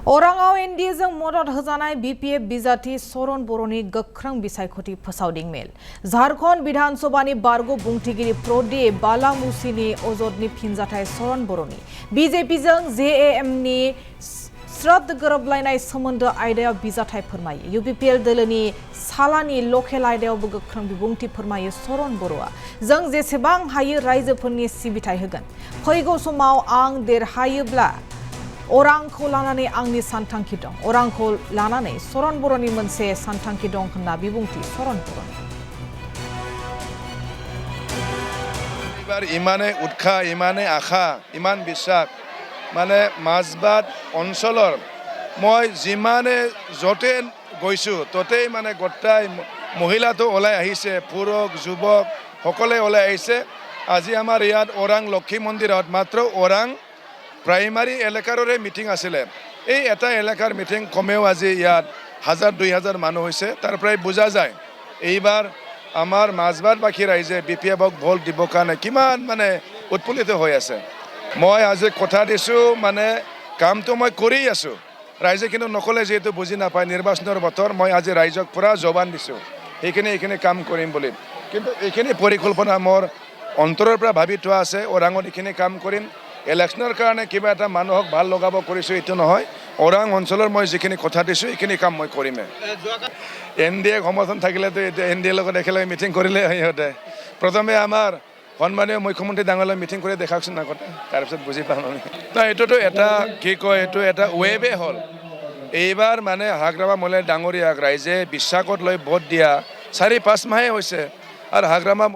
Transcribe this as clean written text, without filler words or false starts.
अराङाव एनडिएजों मदद होजानाय बीपीएफ बिजाथि सरन बर'नि गोख्रों बिसायख'थि फोसावदिं मेल झारखंड विधानसभानि बारग' बुंथिगिरि प्रदीप बालामुसिनि अजदनि फिनजाथाय सरन बर'नि बीजेपीजों जेएएमनि स्रोद गोरोबलायनाय सोमोन्दो आयदायाव बिजाथाय फोरमायो यूपीपीएल दोलोनि सालानि लकेल आयदायावबो गोख्रों बिबुंथि फोरमायो सरन बर'आ जों जेसेबां हायो रायजोफोरनि सिबिथाय होगोन फैगौ समाव आं देरहायोब्ला अरांखौ लानानै आंनि सानथांखि दं अरांखौ लानानै सरन बर'नि मोनसे सानथांखि दं होनना बिबुंथि सरन बर'नि एबार इमाने उत्साह इमाने आशा इमान বিশ্বাস মানে মাজবাদ অঞ্চলৰ মই যিমানে যতে গৈছো ততেই মানে গোটাই মহিলাটো ওলাই আহিছে পুৰুষ যুৱক সকলে ওলাই আহিছে আজি আমাৰ ইয়াত ওৰাং লক্ষী মন্দিৰত মাত্ৰ ওৰাং प्राइमारी एलेकाररे मिटिंग आছিলে এই এটা এলেকাৰ মিটিং কমেও আজি ইয়াত 1000-2000 মানুহ হৈছে তাৰ প্ৰায় বুজা যায় এইবাৰ আমাৰ মাজবাদবাসী ৰাইজে বিপিএফক ভোট দিব কাৰণে কিমান মানে উৎফুল্লিত হৈ আছে মই আজি কথা দিছো মানে কামটো মই কৰি আছো ৰাইজে কিন্তু নকলে যেহেতু বুজি নাপায় নিৰ্বাচনৰ বতৰ মই আজি ৰাইজক পুৰা জবান দিছো এইখিনি কাম কৰিম বুলি কিন্তু এইখিনি পৰিকল্পনা মোৰ অন্তৰৰ পৰা ভাবি থোৱা আছে ওৰাঙত এইখিনি কাম কৰিম ইলেকশনৰ কাৰণে কিবা এটা মানুহক ভাল লগাব কৰিছো এটো নহয় ওৰাং অঞ্চলৰ মই যিখিনি কথা দিছো এইখিনি কাম মই কৰিমে এনডিএ সমৰ্থন থাকিলে তো এনডিএ লগত একেলগে মিটিং কৰিলে হয়তে প্ৰথমে আমাৰ সন্মানীয় মুখ্যমন্ত্ৰী ডাঙৰলৈ মিটিং কৰি দেখাওকচোন আগতে তাৰপিছত বুজি পাম আমি তো এটোতো এটা কি কয় এটো এটা ৱেবে হল এইবাৰ মানে হাগ্ৰামা মলে ডাঙৰীয়াক ৰাইজে বিশ্বাসত লৈ ভোট দিয়া 4-5 মাহে হৈছে আৰু হাগ্ৰামা